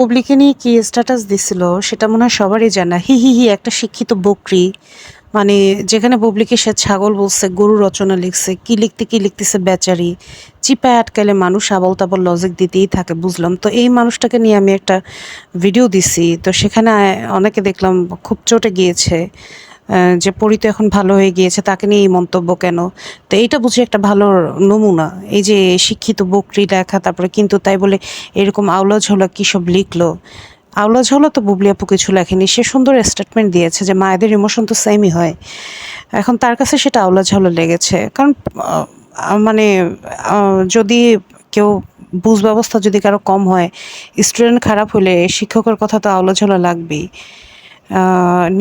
পাবলিকে নিয়ে কি স্ট্যাটাস দিছিল সেটা মনে হয় সবারই জানা। হি হি হি একটা শিক্ষিত বকরি, মানে যেখানে পাবলিকে সে ছাগল বলছে, গরু রচনা লিখছে, কি লিখতেছে বেচারি। চিপায় আটকালে মানুষ আবল তাবল লজিক দিতেই থাকে, বুঝলাম। তো এই মানুষটাকে নিয়ে আমি একটা ভিডিও দিছি, তো সেখানে অনেকে দেখলাম খুব চটে গিয়েছে। যে পরি তো এখন ভালো হয়ে গিয়েছে, তাকে নিয়ে এই মন্তব্য কেন? তো এইটা বুঝি একটা ভালো নমুনা। এই যে শিক্ষিত বকরি লেখা, তারপরে কিন্তু তাই বলে এরকম আউলা ঝোলা কী সব লিখলো। আউলা ঝোলা তো বুবলি আপু কিছু লেখেনি, সে সুন্দর স্টেটমেন্ট দিয়েছে যে মায়েদের ইমোশন তো সেমই হয়। এখন তার কাছে সেটা আউলা ঝাউলা লেগেছে, কারণ মানে যদি কেউ বুঝ ব্যবস্থা যদি কারো কম হয়, স্টুডেন্ট খারাপ হলে শিক্ষকের কথা তো আউলা ঝাউলা লাগবেই।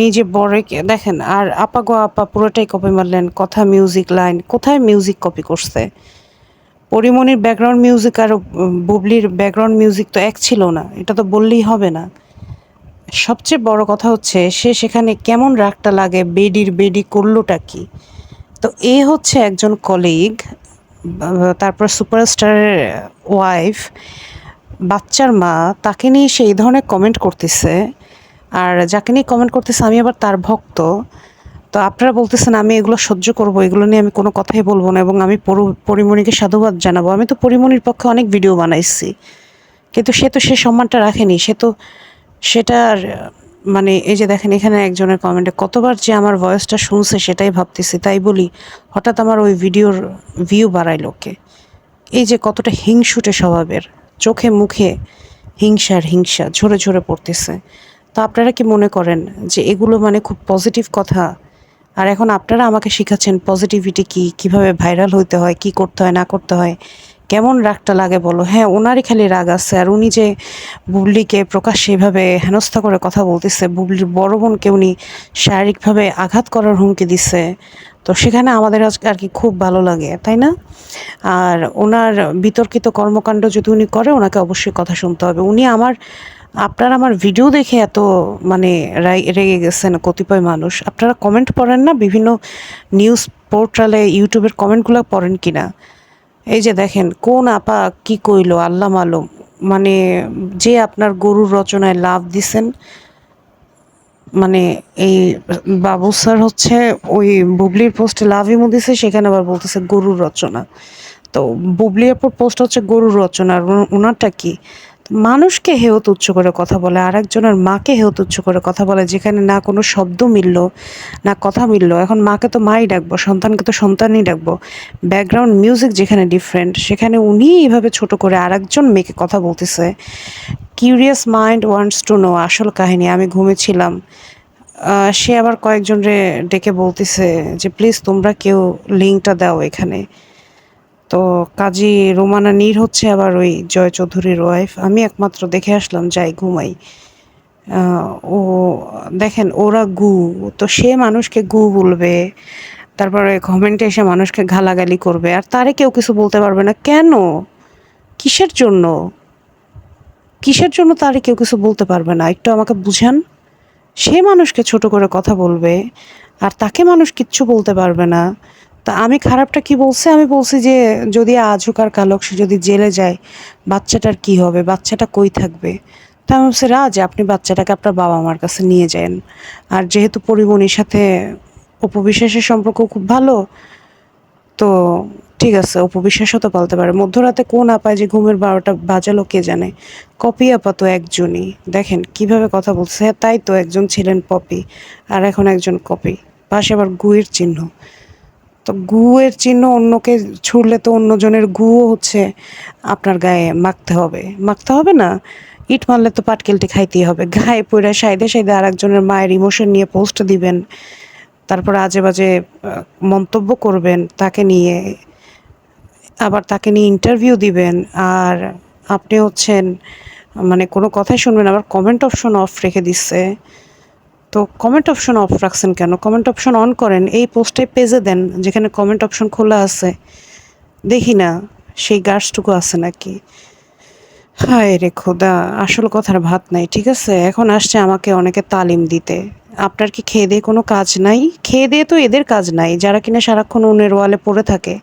নিজে বড় দেখেন, আর আপা গো আপা পুরোটাই কপি মারলেন, কথা মিউজিক লাইন কোথায় মিউজিক কপি করছে? পরিমণির ব্যাকগ্রাউন্ড মিউজিক আর বুবলির ব্যাকগ্রাউন্ড মিউজিক তো এক ছিল না, এটা তো বললেই হবে না। সবচেয়ে বড় কথা হচ্ছে সে সেখানে কেমন রাগটা লাগে, বেডি করলোটা কি? তো এ হচ্ছে একজন কলিগ, তারপর সুপারস্টারের ওয়াইফ, বাচ্চার মা, তাকে নিয়ে সে এই ধরনের কমেন্ট করতেছে। আর যাকে নিয়ে কমেন্ট করতেছে আমি আবার তার ভক্ত। তো আপনারা বলতেছেন আমি এগুলো সহ্য করব, এগুলো নিয়ে আমি কোনো কথাই বলবো না, এবং আমি পরিমণিকে সাধুবাদ জানাবো। আমি তো পরিমণির পক্ষে অনেক ভিডিও বানাইছি, কিন্তু সে তো সে সম্মানটা রাখেনি। সে তো সেটার মানে এই যে দেখেন এখানে একজনের কমেন্টে কতবার যে আমার ভয়েসটা শুনছে সেটাই ভাবতেছি, তাই বলি হঠাৎ আমার ওই ভিডিওর ভিউ বাড়াইলো কে? এই যে কতটা হিংসুটে স্বভাবের, চোখে মুখে হিংসার হিংসা ঝরে ঝরে পড়তেছে। তো আপনারা কি মনে করেন যে এগুলো মানে খুব পজিটিভ কথা? আর এখন আপনারা আমাকে শিখাচ্ছেন পজিটিভিটি কি, কিভাবে ভাইরাল হইতে হয়, কি করতে হয় না করতে হয়। কেমন রাগটা লাগে বলো? হ্যাঁ, ওনারই খালি রাগ আছে। আর উনি যে বুবলিকে প্রকাশ্যে এভাবে হেনস্থা করে কথা বলতেছে, বুবলির বড় বোনকে উনি শারীরিকভাবে আঘাত করার হুমকি দিচ্ছে, তো সেখানে আমাদের আজকে আর কি খুব ভালো লাগে, তাই না? আর ওনার বিতর্কিত কর্মকাণ্ড যদি উনি করে, ওনাকে অবশ্যই কথা শুনতে হবে। উনি আপনারা আমার ভিডিও দেখে এত মানে রেগে গেছেন কতিপয় মানুষ। আপনারা কমেন্ট পড়েন না? বিভিন্ন নিউজ পোর্টালে ইউটিউবের কমেন্টগুলো পড়েন কিনা? এই যে দেখেন কোন আপা কি কইলো আল্লাহ মালুম। মানে যে আপনার গরুর রচনায় লাভ দিছেন, মানে এই বাবু স্যার হচ্ছে ওই বুবলির পোস্টে লাভ ইমো দিছে, সেখানে আবার বলতেছে গরুর রচনা। তো বুবলি আপুর পোস্ট হচ্ছে গরুর রচনা, আর ওনারটা কি? মানুষকে হেয় তুচ্ছ করে কথা বলে, আর একজনের মাকে হেয় তুচ্ছ করে কথা বলে, যেখানে না কোনো শব্দ মিলল না কথা মিলল। এখন মাকে তো মাই ডাকবো, সন্তানকে তো সন্তানই ডাকবো। ব্যাকগ্রাউন্ড মিউজিক যেখানে ডিফারেন্ট, সেখানে উনি এইভাবে ছোট করে আর একজন মেয়েকে কথা বলতেছে। Curious mind wants to know আসল কাহিনী। আমি ঘুমেছিলাম। সে আবার কয়েকজনরে ডেকে বলতেছে যে প্লিজ তোমরা কেউ লিঙ্কটা দাও এখানে। তো কাজী রোমানা নীর হচ্ছে আবার ওই জয় চৌধুরীর ওয়াইফ। আমি একমাত্র দেখে আসলাম, যাই ঘুমাই। ও দেখেন ওরা গু, তো সে মানুষকে গু বলবে, তারপরে কমেন্টে এসে মানুষকে গালাগালি করবে, আর তারে কেউ কিছু বলতে পারবে না কেন? কিসের জন্য? কিসের জন্য তারে কেউ কিছু বলতে পারবে না? একটু আমাকে বুঝান। সে মানুষকে ছোট করে কথা বলবে, আর তাকে মানুষ কিচ্ছু বলতে পারবে না। তা আমি খারাপটা কি বলছি? আমি বলছি যে যদি আজ হোক আর কাল হোক সে যদি জেলে যায়, বাচ্চাটার কি হবে? বাচ্চাটা কই থাকবে? তা আমি বলছি রাজ, আপনি বাচ্চাটাকে আপনার বাবা মার কাছে নিয়ে যান। আর যেহেতু পরিমণির সাথে অপবিশ্বাসের সম্পর্ক খুব ভালো, তো ঠিক আছে, অপবিশ্বাসও তো পালতে পারে। মধ্যরাতে কোন আপায় যে ঘুমের 12টা বাজালো কে জানে। কপি আপা তো একজনই, দেখেন কিভাবে কথা বলছে। হ্যাঁ তাই তো, একজন ছিলেন পপি, আর এখন একজন কপি। পাশে আবার গুয়ের চিহ্ন। তো গুয়ের চিহ্ন অন্যকে ছুড়লে তো অন্যজনের গুও হচ্ছে আপনার গায়ে মাখতে হবে। মাখতে হবে না? ইট মারলে তো পাটকেলটি খাইতেই হবে। গায়ে পড়ে সাইদে সাইদে আর একজনের মায়ের ইমোশন নিয়ে পোস্ট দিবেন, তারপর আজে বাজে মন্তব্য করবেন তাকে নিয়ে, আবার তাকে নিয়ে ইন্টারভিউ দিবেন। আর আপনি হচ্ছেন মানে কোনো কথাই শুনবেন, আবার কমেন্ট অপশন অফ রেখে দিচ্ছে। তো কমেন্ট অপশন অফ রাখছেন কেন? কমেন্ট অপশন অন করেন, এই পোস্টে পেজে দেন যেখানে কমেন্ট অপশন খোলা আছে। দেখি না সেই গার্ডসটুকু আছে নাকি। হায় রে খোদা, আসল কথার ভাত নাই। ঠিক আছে, এখন আসছে আমাকে অনেকে তালিম দিতে। আপনার কি খেয়ে দিয়ে কোনো কাজ নাই? খেয়ে দিয়ে তো এদের কাজ নাই, যারা কিনা সারাক্ষণ অন্যের ওয়ালে পড়ে থাকে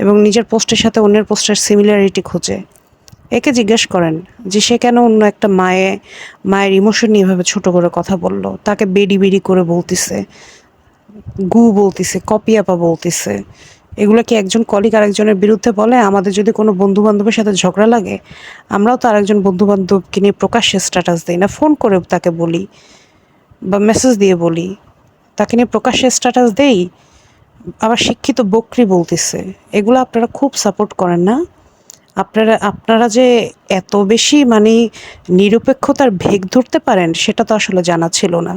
এবং নিজের পোস্টের সাথে অন্যের পোস্টের সিমিলারিটি খোঁজে। একে জিজ্ঞেস করেন যে সে কেন অন্য একটা মায়ের ইমোশন নিয়ে এভাবে ছোট করে কথা বলল, তাকে বেডি বেডি করে বলতিছে, গু বলতিছে, কপি আপা বলতিছে। এগুলো কি একজন কলিগ আরেকজনের বিরুদ্ধে বলে? আমাদের যদি কোনো বন্ধু বান্ধবের সাথে ঝগড়া লাগে, আমরাও তো আরেকজন বন্ধু বান্ধবকে নিয়ে প্রকাশ্যে স্ট্যাটাস দিই না, ফোন করে তাকে বলি বা মেসেজ দিয়ে বলি, তাকে নিয়ে প্রকাশ্যে স্ট্যাটাস দেই। আবার শিক্ষিত বকরি বলতেছে। এগুলো আপনারা খুব সাপোর্ট করেন না? আপনারা আপনারা যে এত বেশি মানে নিরপেক্ষতার ভেগ ধরতে পারেন সেটা তো আসলে জানা ছিল না।